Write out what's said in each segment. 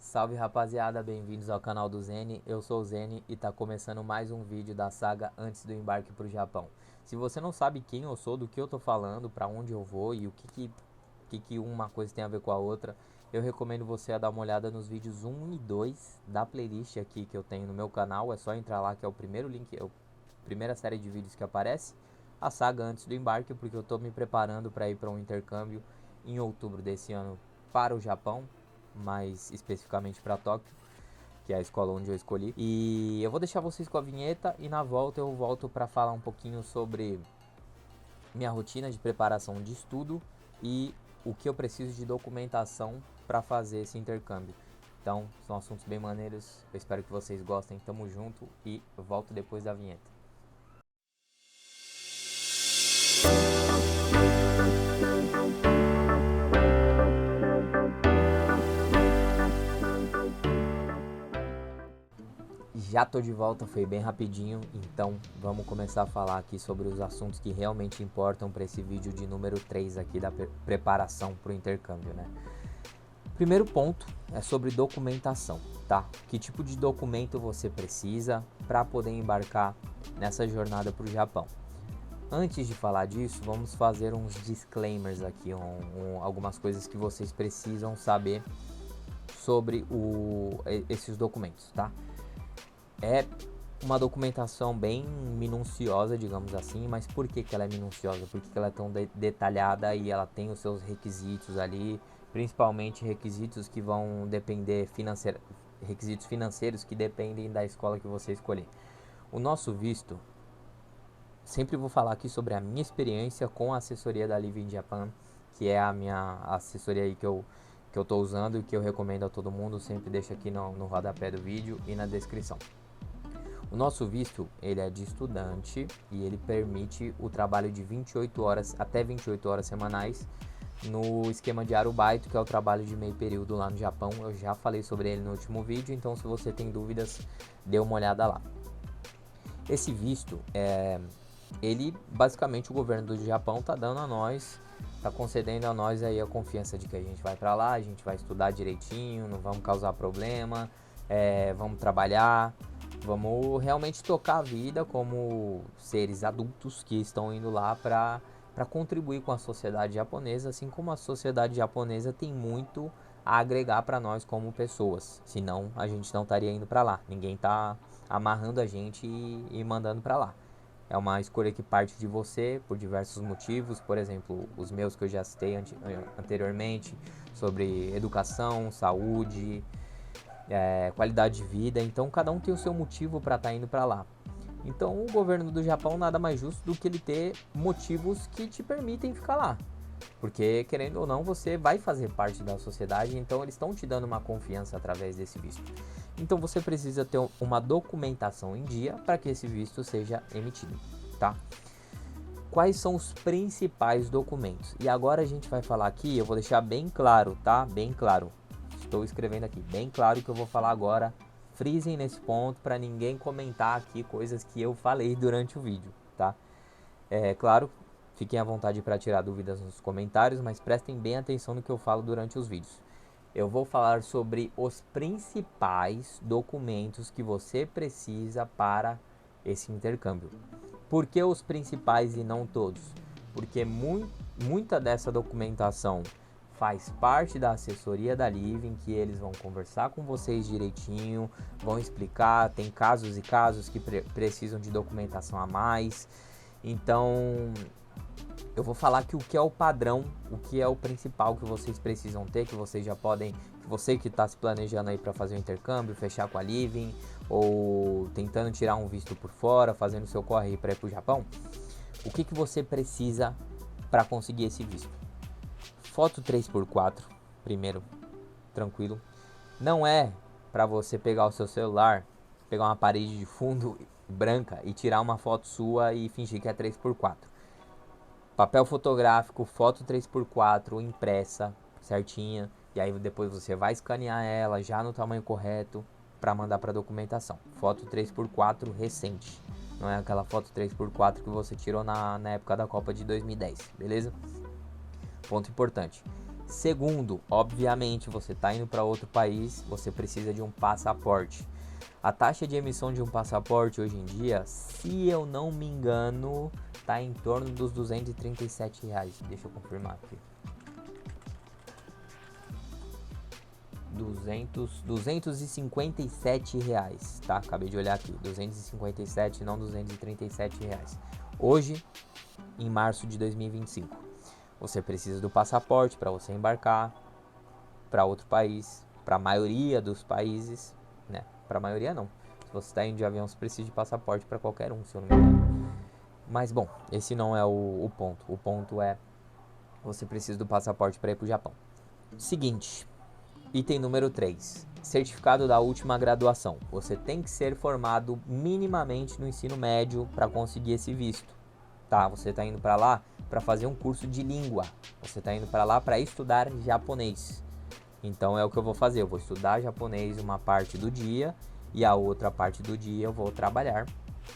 Salve rapaziada, bem-vindos ao canal do Zene. Eu sou o Zene e tá começando mais um vídeo da saga antes do embarque pro Japão. Se você não sabe quem eu sou, do que eu tô falando, pra onde eu vou e o que uma coisa tem a ver com a outra, eu recomendo você a dar uma olhada nos vídeos 1 e 2 da playlist aqui que eu tenho no meu canal. É só entrar lá que é o primeiro link, é a primeira série de vídeos que aparece, a saga antes do embarque, porque eu tô me preparando para ir para um intercâmbio em outubro desse ano para o Japão, mais especificamente para Tóquio, que é a escola onde eu escolhi. E eu vou deixar vocês com a vinheta e na volta eu volto para falar um pouquinho sobre minha rotina de preparação de estudo e o que eu preciso de documentação para fazer esse intercâmbio. Então, são assuntos bem maneiros. Eu espero que vocês gostem. Tamo junto e eu volto depois da vinheta. Já tô de volta, foi bem rapidinho, então vamos começar a falar aqui sobre os assuntos que realmente importam para esse vídeo de número 3 aqui da preparação para o intercâmbio, né? Primeiro ponto é sobre documentação, tá? Que tipo de documento você precisa para poder embarcar nessa jornada para o Japão? Antes de falar disso, vamos fazer uns disclaimers aqui, algumas coisas que vocês precisam saber sobre esses documentos, tá? É uma documentação bem minuciosa, digamos assim, mas por que ela é minuciosa? Por que ela é tão detalhada e ela tem os seus requisitos ali, principalmente requisitos que vão depender requisitos financeiros que dependem da escola que você escolher. O nosso visto, sempre vou falar aqui sobre a minha experiência com a assessoria da Live in Japan, que é a minha assessoria aí que eu tô usando e que eu recomendo a todo mundo, sempre deixo aqui no rodapé do vídeo e na descrição. O nosso visto, ele é de estudante e ele permite o trabalho de 28 horas, até 28 horas semanais, no esquema de arubaito, que é o trabalho de meio período lá no Japão. Eu já falei sobre ele no último vídeo, então se você tem dúvidas, dê uma olhada lá. Esse visto, ele, basicamente, o governo do Japão tá dando a nós, tá concedendo a nós aí a confiança de que a gente vai para lá, a gente vai estudar direitinho, não vamos causar problema, vamos trabalhar, vamos realmente tocar a vida como seres adultos que estão indo lá para contribuir com a sociedade japonesa, assim como a sociedade japonesa tem muito a agregar para nós como pessoas. Senão a gente não estaria indo para lá. Ninguém tá amarrando a gente e mandando para lá. É uma escolha que parte de você por diversos motivos, por exemplo, os meus que eu já citei anteriormente, sobre educação, saúde, qualidade de vida. Então cada um tem o seu motivo para estar indo para lá. Então o governo do Japão nada mais justo do que ele ter motivos que te permitem ficar lá. Porque, querendo ou não, você vai fazer parte da sociedade, então eles estão te dando uma confiança através desse visto. Então você precisa ter uma documentação em dia para que esse visto seja emitido, tá? Quais são os principais documentos? E agora a gente vai falar aqui, eu vou deixar bem claro, tá? Bem claro. Estou escrevendo aqui, bem claro que eu vou falar agora. Frisem nesse ponto para ninguém comentar aqui coisas que eu falei durante o vídeo, tá? Claro, fiquem à vontade para tirar dúvidas nos comentários, mas prestem bem atenção no que eu falo durante os vídeos. Eu vou falar sobre os principais documentos que você precisa para esse intercâmbio. Por que os principais e não todos? Porque muita dessa documentação faz parte da assessoria da Living, que eles vão conversar com vocês direitinho, vão explicar, tem casos e casos que precisam de documentação a mais. Então, eu vou falar que o que é o padrão, o que é o principal que vocês precisam ter, que vocês já podem, você que está se planejando aí para fazer um intercâmbio, fechar com a Living, ou tentando tirar um visto por fora, fazendo seu corre para ir para o Japão, o que você precisa para conseguir esse visto? Foto 3x4, primeiro, tranquilo. Não é para você pegar o seu celular, pegar uma parede de fundo branca e tirar uma foto sua e fingir que é 3x4. Papel fotográfico, foto 3x4 impressa, certinha, e aí depois você vai escanear ela já no tamanho correto para mandar para documentação. Foto 3x4 recente, não é aquela foto 3x4 que você tirou na época da Copa de 2010, beleza? Ponto importante. Segundo, obviamente, você está indo para outro país, você precisa de um passaporte. A taxa de emissão de um passaporte hoje em dia, se eu não me engano, está em torno dos R$ 237. Deixa eu confirmar aqui. 257 reais, tá? Acabei de olhar aqui, 257, não 237 reais. Hoje, em março de 2025, você precisa do passaporte para você embarcar para outro país, para a maioria dos países, né? Para a maioria não. Se você está indo de avião, você precisa de passaporte para qualquer um, se eu não me engano. Mas bom, esse não é o ponto. O ponto é, você precisa do passaporte para ir para o Japão. Seguinte. Item número 3. Certificado da última graduação. Você tem que ser formado minimamente no ensino médio para conseguir esse visto. Tá? Você está indo para lá para fazer um curso de língua. Você está indo para lá para estudar japonês. Então é o que eu vou fazer. Eu vou estudar japonês uma parte do dia e a outra parte do dia eu vou trabalhar.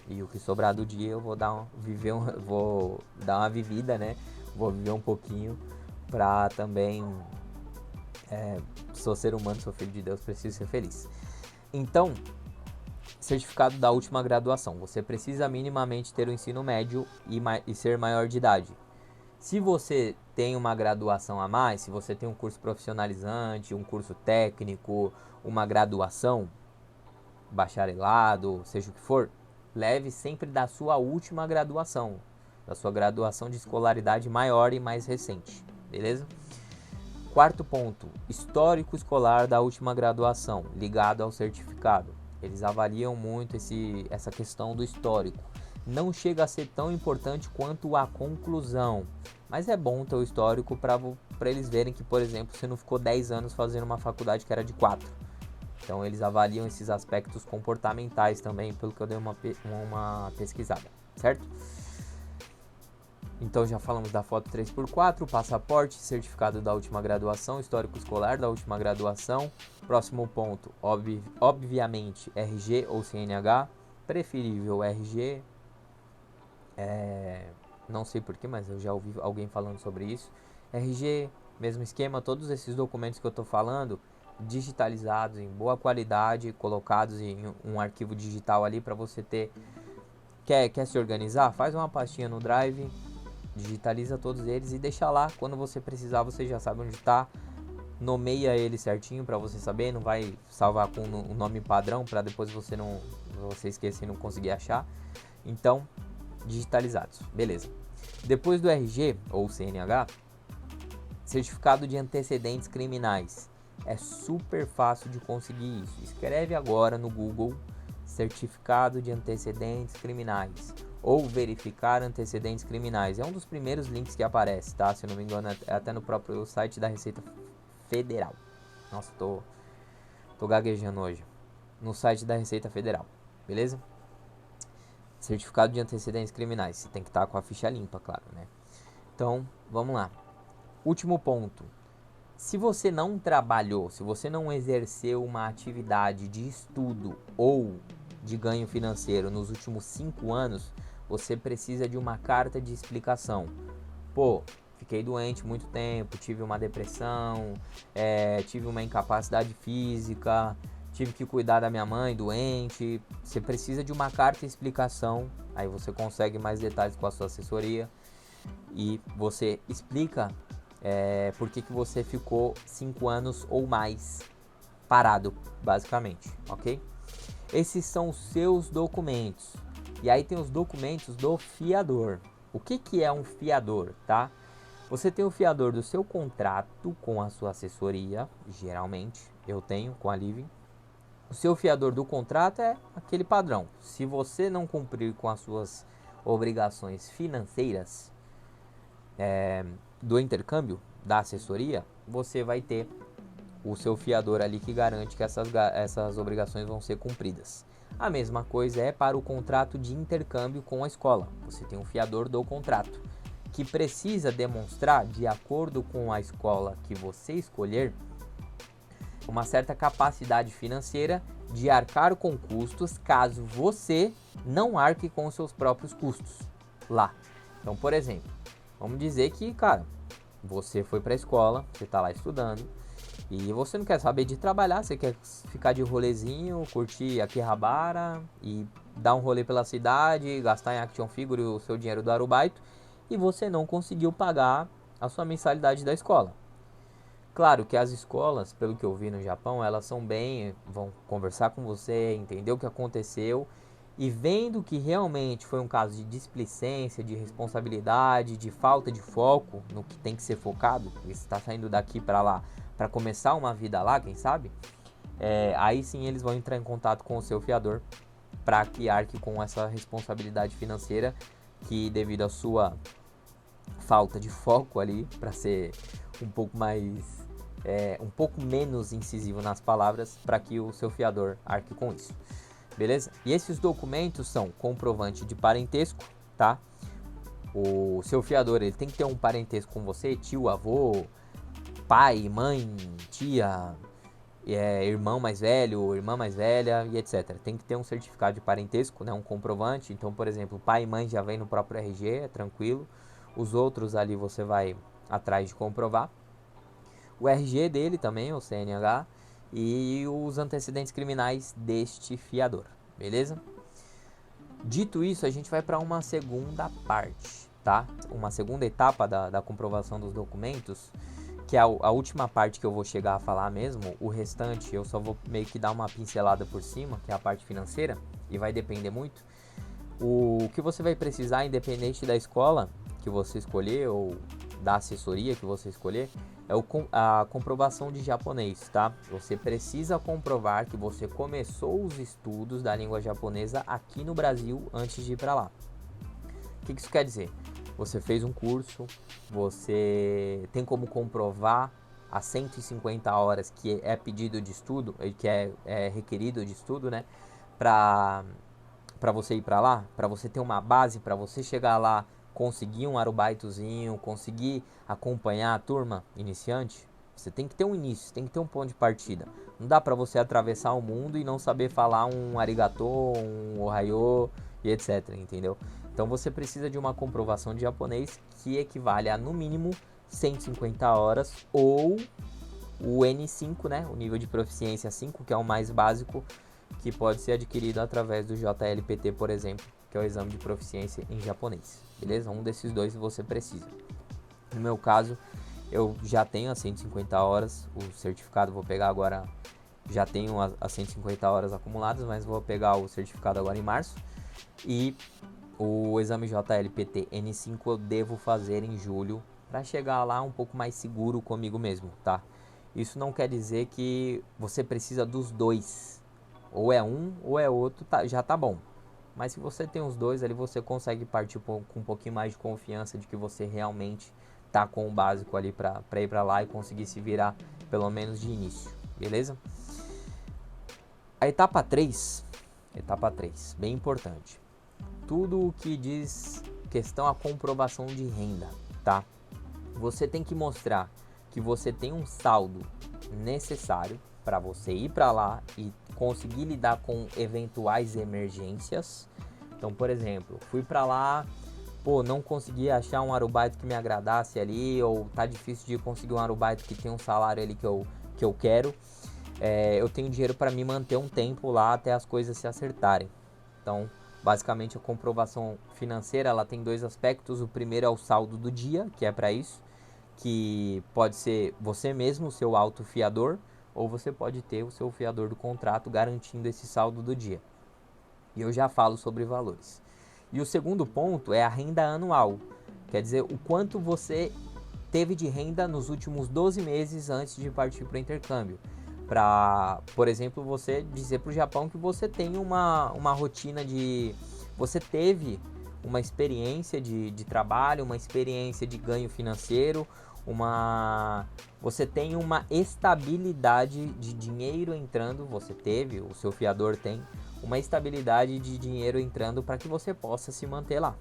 E o que sobrar do dia eu vou vou dar uma vivida, né? Vou viver um pouquinho para também... sou ser humano, sou filho de Deus, preciso ser feliz. Então, certificado da última graduação. Você precisa minimamente ter o ensino médio e ser maior de idade. Se você tem uma graduação a mais, se você tem um curso profissionalizante, um curso técnico, uma graduação, bacharelado, seja o que for, leve sempre da sua última graduação, da sua graduação de escolaridade maior e mais recente, beleza? Quarto ponto, histórico escolar da última graduação, ligado ao certificado. Eles avaliam muito essa questão do histórico. Não chega a ser tão importante quanto a conclusão, mas é bom ter o histórico para eles verem que, por exemplo, você não ficou 10 anos fazendo uma faculdade que era de 4. Então eles avaliam esses aspectos comportamentais também, pelo que eu dei uma pesquisada, certo? Então já falamos da foto 3x4, passaporte, certificado da última graduação, histórico escolar da última graduação. Próximo ponto, obviamente RG ou CNH, preferível RG. Não sei porquê, mas eu já ouvi alguém falando sobre isso. RG, mesmo esquema, todos esses documentos que eu estou falando, digitalizados em boa qualidade, colocados em um arquivo digital ali para você ter. Quer se organizar? Faz uma pastinha no Drive, digitaliza todos eles e deixa lá. Quando você precisar, você já sabe onde está. Nomeia ele certinho para você saber. Não vai salvar com um nome padrão para depois você esquecer e não conseguir achar. Então, digitalizados, beleza. Depois do RG ou CNH, certificado de antecedentes criminais. É super fácil de conseguir isso. Escreve agora no Google certificado de antecedentes criminais ou verificar antecedentes criminais. É um dos primeiros links que aparece, tá? Se eu não me engano, é até no próprio site da Receita Federal. Nossa, tô gaguejando hoje. No site da Receita Federal, beleza? Certificado de antecedentes criminais. Você tem que estar com a ficha limpa, claro, né? Então, vamos lá. Último ponto. Se você não trabalhou, se você não exerceu uma atividade de estudo ou de ganho financeiro nos últimos 5 anos, você precisa de uma carta de explicação. Pô, fiquei doente muito tempo, tive uma depressão, tive uma incapacidade física, tive que cuidar da minha mãe doente. Você precisa de uma carta de explicação, aí você consegue mais detalhes com a sua assessoria e você explica por que você ficou 5 anos ou mais parado, basicamente, ok? Esses são os seus documentos. E aí tem os documentos do fiador. O que é um fiador, tá? Você tem o fiador do seu contrato com a sua assessoria, geralmente, eu tenho com a Living. O seu fiador do contrato é aquele padrão. Se você não cumprir com as suas obrigações financeiras do intercâmbio, da assessoria, você vai ter o seu fiador ali que garante que essas obrigações vão ser cumpridas. A mesma coisa é para o contrato de intercâmbio com a escola. Você tem um fiador do contrato, que precisa demonstrar, de acordo com a escola que você escolher, uma certa capacidade financeira de arcar com custos caso você não arque com os seus próprios custos lá. Então, por exemplo, vamos dizer que, cara, Você foi para a escola, você está lá estudando, e você não quer saber de trabalhar, você quer ficar de rolezinho, curtir Akihabara e dar um rolê pela cidade, gastar em action figure o seu dinheiro do arubaito, e você não conseguiu pagar a sua mensalidade da escola. Claro que as escolas, pelo que eu vi no Japão, elas são bem, vão conversar com você, entender o que aconteceu, e vendo que realmente foi um caso de displicência, de responsabilidade, de falta de foco no que tem que ser focado, você está saindo daqui para lá para começar uma vida lá, quem sabe? Aí sim eles vão entrar em contato com o seu fiador para que arque com essa responsabilidade financeira que, devido à sua falta de foco ali, para ser um pouco mais um pouco menos incisivo nas palavras, para que o seu fiador arque com isso, beleza? E esses documentos são comprovante de parentesco, tá? O seu fiador, ele tem que ter um parentesco com você, tio, avô, pai, mãe, tia, irmão mais velho, irmã mais velha e etc. Tem que ter um certificado de parentesco, né, um comprovante. Então, por exemplo, pai e mãe já vem no próprio RG, é tranquilo. Os outros ali você vai atrás de comprovar. O RG dele também, o CNH, e os antecedentes criminais deste fiador, beleza? Dito isso, a gente vai para uma segunda parte, tá? Uma segunda etapa da comprovação dos documentos, que é a última parte que eu vou chegar a falar mesmo. O restante eu só vou meio que dar uma pincelada por cima, que é a parte financeira, e vai depender muito. O que você vai precisar, independente da escola que você escolher ou da assessoria que você escolher, é a comprovação de japonês, tá? Você precisa comprovar que você começou os estudos da língua japonesa aqui no Brasil antes de ir para lá. O que isso quer dizer? Você fez um curso, você tem como comprovar as 150 horas que é pedido de estudo, que é requerido de estudo, né? Para você ir para lá, para você ter uma base, para você chegar lá, conseguir um arubaitozinho, conseguir acompanhar a turma iniciante. Você tem que ter um início, tem que ter um ponto de partida. Não dá para você atravessar o mundo e não saber falar um arigato, um ohayou e etc, entendeu? Então você precisa de uma comprovação de japonês que equivale a no mínimo 150 horas ou o N5, né, o nível de proficiência 5, que é o mais básico, que pode ser adquirido através do JLPT, por exemplo, que é o exame de proficiência em japonês, beleza? Um desses dois você precisa. No meu caso, eu já tenho as 150 horas, o certificado vou pegar agora, já tenho as 150 horas acumuladas, mas vou pegar o certificado agora em março, e o exame JLPT N5 eu devo fazer em julho, para chegar lá um pouco mais seguro comigo mesmo, tá? Isso não quer dizer que você precisa dos dois, ou é um ou é outro, já tá bom. Mas se você tem os dois ali, você consegue partir com um pouquinho mais de confiança de que você realmente tá com o básico ali para ir para lá e conseguir se virar, pelo menos de início, beleza? A etapa 3, bem importante. Tudo o que diz questão à comprovação de renda, tá? Você tem que mostrar que você tem um saldo necessário para você ir para lá e conseguir lidar com eventuais emergências. Então, por exemplo, fui para lá, não consegui achar um arubaito que me agradasse ali, ou tá difícil de conseguir um arubaito que tem um salário ali que eu quero. Eu tenho dinheiro para me manter um tempo lá até as coisas se acertarem. Então, basicamente, a comprovação financeira ela tem dois aspectos. O primeiro é o saldo do dia, que é para isso, que pode ser você mesmo, seu autofiador, ou você pode ter o seu fiador do contrato garantindo esse saldo do dia. E eu já falo sobre valores. E o segundo ponto é a renda anual, quer dizer, o quanto você teve de renda nos últimos 12 meses antes de partir para o intercâmbio. Para, por exemplo, você dizer para o Japão que você tem uma rotina de... Você teve uma experiência de trabalho, uma experiência de ganho financeiro, você tem uma estabilidade de dinheiro entrando, você teve, o seu fiador tem uma estabilidade de dinheiro entrando para que você possa se manter lá.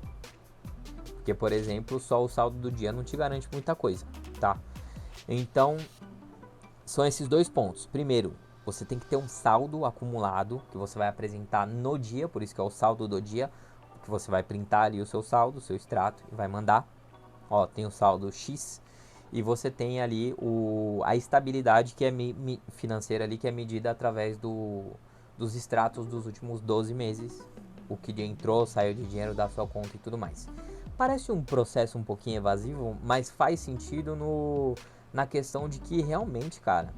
Porque, por exemplo, só o saldo do dia não te garante muita coisa, tá? Então, são esses dois pontos. Primeiro, você tem que ter um saldo acumulado que você vai apresentar no dia, por isso que é o saldo do dia, que você vai printar ali o seu saldo, o seu extrato e vai mandar. Ó, tem o saldo X. e você tem ali a estabilidade que é financeira ali, que é medida através dos extratos dos últimos 12 meses, o que entrou, saiu de dinheiro da sua conta e tudo mais. Parece um processo um pouquinho evasivo, mas faz sentido na questão de que realmente, cara,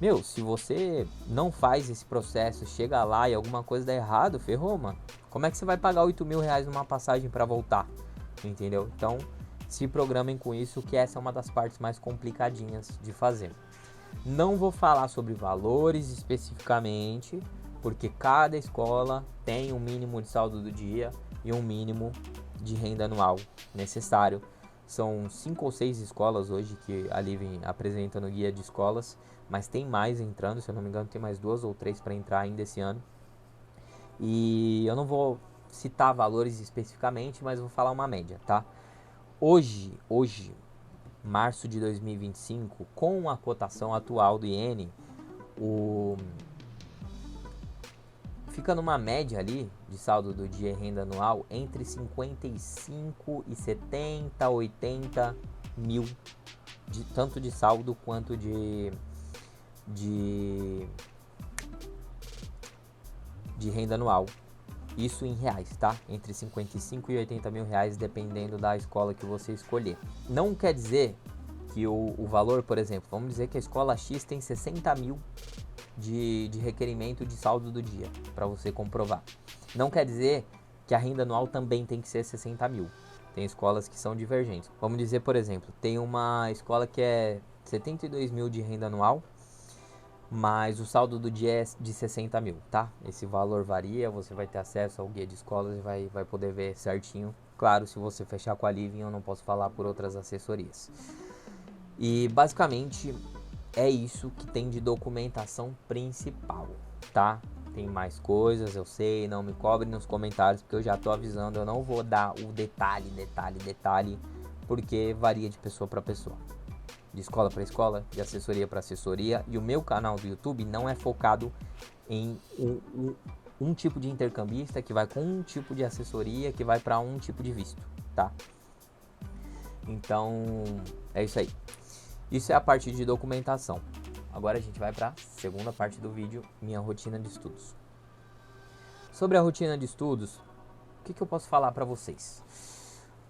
meu, se você não faz esse processo, chega lá e alguma coisa dá errado, ferrou, mano. Como é que você vai pagar 8 mil reais numa passagem pra voltar? Entendeu? Então, se programem com isso, que essa é uma das partes mais complicadinhas de fazer. Não vou falar sobre valores especificamente, porque cada escola tem um mínimo de saldo do dia e um mínimo de renda anual necessário. São 5 ou 6 escolas hoje que a Living apresenta no guia de escolas, mas tem mais entrando, se eu não me engano tem mais 2 ou 3 para entrar ainda esse ano. E eu não vou citar valores especificamente, mas vou falar uma média, tá? Hoje, março de 2025, com a cotação atual do iene, fica numa média ali de saldo do dia e renda anual entre 55 e 70, 80 mil, tanto de saldo quanto de renda anual. Isso em reais, tá? Entre 55 e 80 mil reais, dependendo da escola que você escolher. Não quer dizer que o valor, por exemplo, vamos dizer que a escola X tem 60 mil de requerimento de saldo do dia, para você comprovar. Não quer dizer que a renda anual também tem que ser 60 mil. Tem escolas que são divergentes. Vamos dizer, por exemplo, tem uma escola que é 72 mil de renda anual, mas o saldo do dia é de 60 mil, tá? Esse valor varia, você vai ter acesso ao guia de escolas e vai poder ver certinho. Claro, se você fechar com a Living, eu não posso falar por outras assessorias. E basicamente é isso que tem de documentação principal, tá? Tem mais coisas, eu sei, não me cobre nos comentários, porque eu já tô avisando, eu não vou dar o detalhe, porque varia de pessoa para pessoa. De escola para escola, de assessoria para assessoria, e o meu canal do YouTube não é focado em um tipo de intercambista que vai com um tipo de assessoria que vai para um tipo de visto, tá? Então, é isso aí. Isso é a parte de documentação. Agora a gente vai para a segunda parte do vídeo, minha rotina de estudos. Sobre a rotina de estudos, o que eu posso falar para vocês?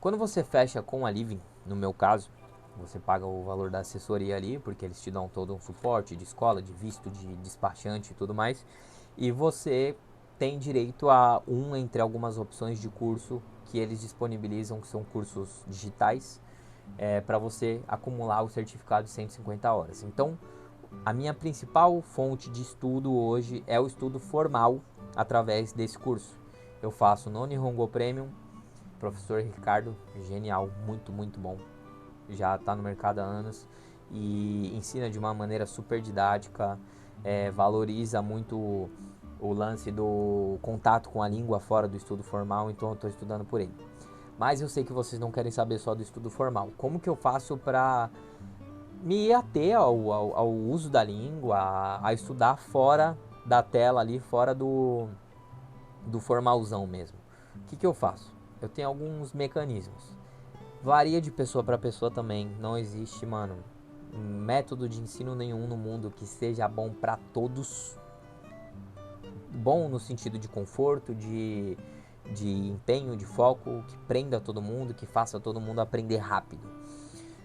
Quando você fecha com a Living, no meu caso, você paga o valor da assessoria ali, porque eles te dão todo um suporte de escola, de visto, de despachante e tudo mais. E você tem direito a entre algumas opções de curso que eles disponibilizam, que são cursos digitais, para você acumular o certificado de 150 horas. Então, a minha principal fonte de estudo hoje é o estudo formal através desse curso. Eu faço no Nihongo Premium, professor Ricardo, genial, muito bom. Já está no mercado há anos e ensina de uma maneira super didática, valoriza muito o lance do contato com a língua fora do estudo formal, então eu estou estudando por ele. Mas eu sei que vocês não querem saber só do estudo formal. Como que eu faço para me ater ao uso da língua, a estudar fora da tela ali, fora do formalzão mesmo? O que eu faço? Eu tenho alguns mecanismos. Varia de pessoa para pessoa também. Não existe, mano, método de ensino nenhum no mundo que seja bom para todos. Bom no sentido de conforto, de empenho, de foco, que prenda todo mundo, que faça todo mundo aprender rápido.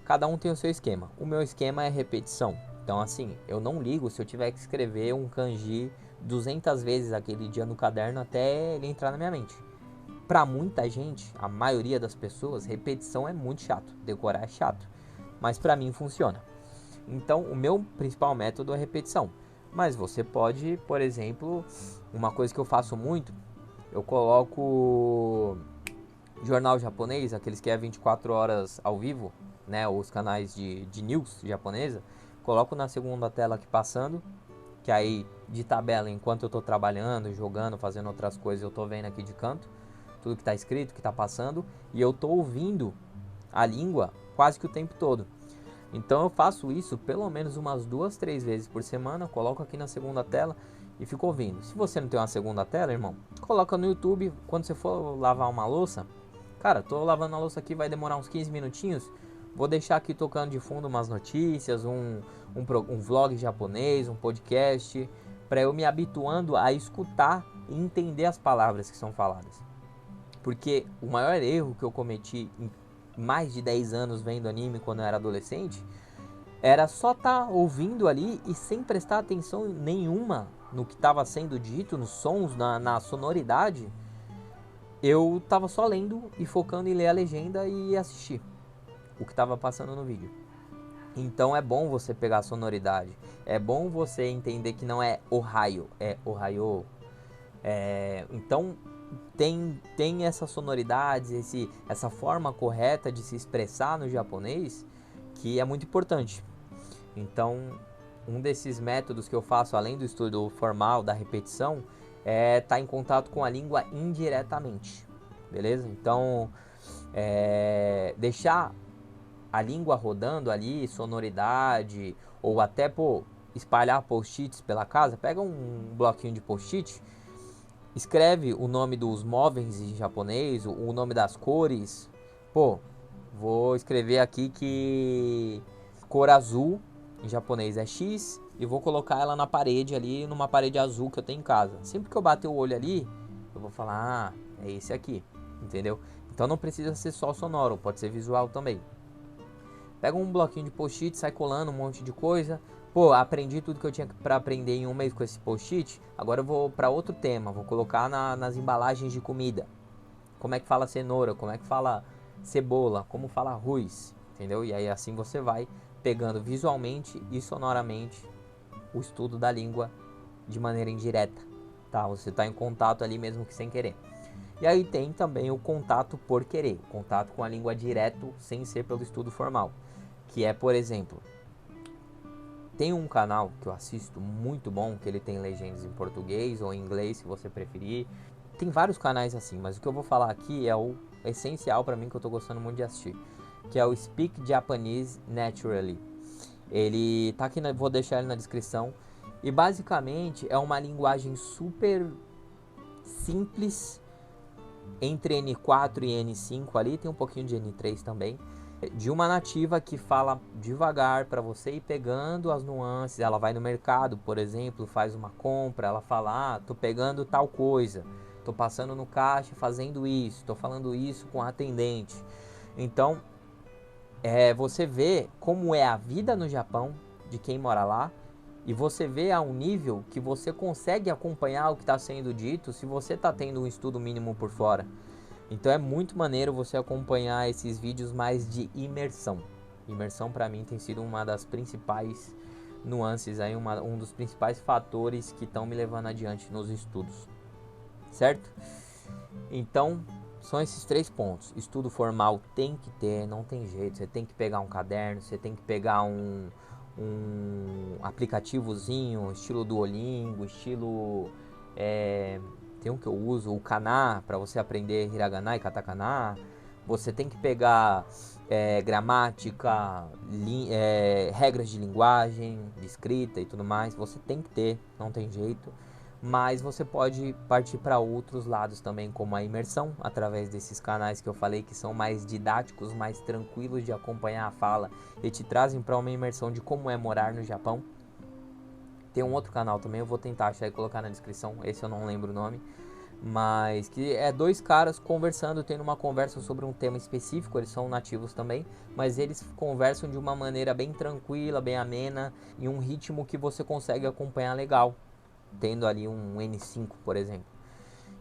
Cada um tem o seu esquema. O meu esquema é repetição. Então, assim, eu não ligo se eu tiver que escrever um kanji 200 vezes aquele dia no caderno até ele entrar na minha mente. Para muita gente, a maioria das pessoas, repetição é muito chato, decorar é chato, mas para mim funciona. Então, o meu principal método é repetição. Mas você pode, por exemplo, uma coisa que eu faço muito, eu coloco jornal japonês, aqueles que é 24 horas ao vivo, né, os canais de news japonesa, coloco na segunda tela aqui passando, que aí de tabela, enquanto eu tô trabalhando, jogando, fazendo outras coisas, eu tô vendo aqui de canto tudo que tá escrito, que tá passando, e eu tô ouvindo a língua quase que o tempo todo. Então eu faço isso pelo menos umas 2, 3 vezes por semana, coloco aqui na segunda tela e fico ouvindo. Se você não tem uma segunda tela, irmão, coloca no YouTube, quando você for lavar uma louça, cara, tô lavando a louça aqui, vai demorar uns 15 minutinhos, Vou deixar aqui tocando de fundo umas notícias, um vlog japonês, um podcast, para eu me habituando a escutar e entender as palavras que são faladas. Porque o maior erro que eu cometi em mais de 10 anos vendo anime quando eu era adolescente era só estar ouvindo ali e sem prestar atenção nenhuma no que estava sendo dito, nos sons, na sonoridade. Eu estava só lendo e focando em ler a legenda e assistir o que estava passando no vídeo. Então é bom você pegar a sonoridade, é bom você entender que não é Ohio, é Ohio. Então tem essas sonoridades, essa forma correta de se expressar no japonês que é muito importante. Então um desses métodos que eu faço além do estudo formal, da repetição, é estar em contato com a língua indiretamente, beleza? Então deixar a língua rodando ali, sonoridade, ou até espalhar post-its pela casa. Pega um bloquinho de post-it, escreve o nome dos móveis em japonês, o nome das cores. Vou escrever aqui que cor azul em japonês é X e vou colocar ela na parede ali, numa parede azul que eu tenho em casa. Sempre que eu bater o olho ali, eu vou falar, é esse aqui, entendeu? Então não precisa ser só sonoro, pode ser visual também. Pega um bloquinho de post-it, sai colando um monte de coisa. Aprendi tudo que eu tinha para aprender em um mês com esse post-it. Agora eu vou para outro tema, vou colocar nas embalagens de comida. Como é que fala cenoura, como é que fala cebola, como fala arroz, entendeu? E aí assim você vai pegando visualmente e sonoramente o estudo da língua de maneira indireta, tá? Você está em contato ali mesmo que sem querer. E aí tem também o contato por querer, o contato com a língua direto sem ser pelo estudo formal. Que é, por exemplo, tem um canal que eu assisto muito bom, que ele tem legendas em português ou em inglês, se você preferir. Tem vários canais assim, mas o que eu vou falar aqui é o essencial para mim, que eu tô gostando muito de assistir, que é o Speak Japanese Naturally. Ele tá aqui, vou deixar ele na descrição. E basicamente é uma linguagem super simples, entre N4 e N5 ali, tem um pouquinho de N3 também, de uma nativa que fala devagar para você ir pegando as nuances. Ela vai no mercado, por exemplo, faz uma compra, ela fala, tô pegando tal coisa, tô passando no caixa fazendo isso, tô falando isso com a atendente. Então, você vê como é a vida no Japão de quem mora lá, e você vê a um nível que você consegue acompanhar o que está sendo dito se você está tendo um estudo mínimo por fora. Então é muito maneiro você acompanhar esses vídeos mais de imersão. Imersão para mim tem sido uma das principais nuances, aí, um dos principais fatores que estão me levando adiante nos estudos, certo? Então são esses 3 pontos. Estudo formal tem que ter, não tem jeito. Você tem que pegar um caderno, você tem que pegar um aplicativozinho, estilo Duolingo, estilo... tem um que eu uso, o Kana, para você aprender Hiragana e Katakana. Você tem que pegar gramática, regras de linguagem, de escrita e tudo mais. Você tem que ter, não tem jeito. Mas você pode partir para outros lados também, como a imersão, através desses canais que eu falei, que são mais didáticos, mais tranquilos de acompanhar a fala e te trazem para uma imersão de como é morar no Japão. Tem um outro canal também, eu vou tentar achar e colocar na descrição, esse eu não lembro o nome, mas que é 2 caras conversando, tendo uma conversa sobre um tema específico. Eles são nativos também, mas eles conversam de uma maneira bem tranquila, bem amena, e um ritmo que você consegue acompanhar legal, tendo ali um N5, por exemplo.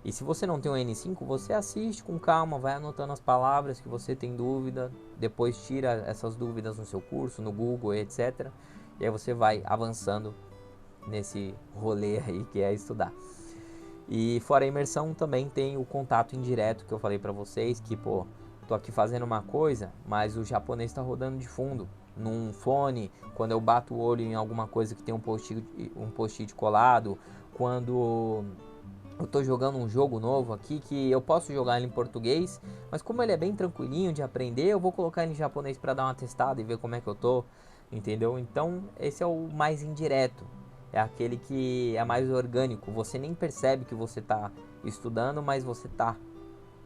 E se você não tem um N5, você assiste com calma, vai anotando as palavras que você tem dúvida, depois tira essas dúvidas no seu curso, no Google, etc. E aí você vai avançando nesse rolê aí que é estudar. E fora a imersão também tem o contato indireto que eu falei pra vocês, que tô aqui fazendo uma coisa, mas o japonês tá rodando de fundo num fone, quando eu bato o olho em alguma coisa que tem um post-it colado, quando eu tô jogando um jogo novo aqui, que eu posso jogar ele em português, mas como ele é bem tranquilinho de aprender, eu vou colocar ele em japonês para dar uma testada e ver como é que eu tô, entendeu? Então esse é o mais indireto, é aquele que é mais orgânico, você nem percebe que você tá estudando, mas você tá.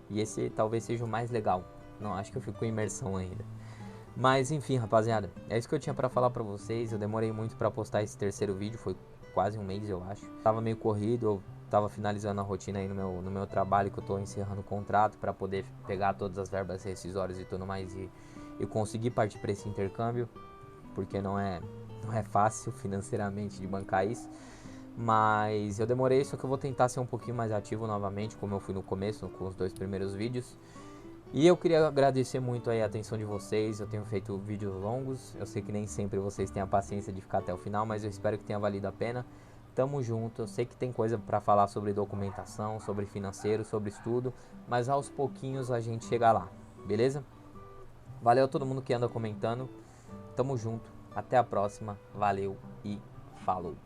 E esse talvez seja o mais legal. Não, acho que eu fico com imersão ainda. Mas enfim, rapaziada, é isso que eu tinha pra falar pra vocês. Eu demorei muito pra postar esse terceiro vídeo, foi quase um mês, eu acho. Tava meio corrido, eu tava finalizando a rotina aí no meu trabalho, que eu tô encerrando o contrato pra poder pegar todas as verbas rescisórias e tudo mais e conseguir partir pra esse intercâmbio, porque não é fácil financeiramente de bancar isso. Mas eu demorei, só que eu vou tentar ser um pouquinho mais ativo novamente, como eu fui no começo, com os 2 primeiros vídeos. E eu queria agradecer muito aí a atenção de vocês. Eu tenho feito vídeos longos, eu sei que nem sempre vocês têm a paciência de ficar até o final, mas eu espero que tenha valido a pena. Tamo junto, eu sei que tem coisa pra falar sobre documentação, sobre financeiro, sobre estudo, mas aos pouquinhos a gente chega lá, beleza? Valeu a todo mundo que anda comentando, tamo junto, até a próxima, valeu e falou!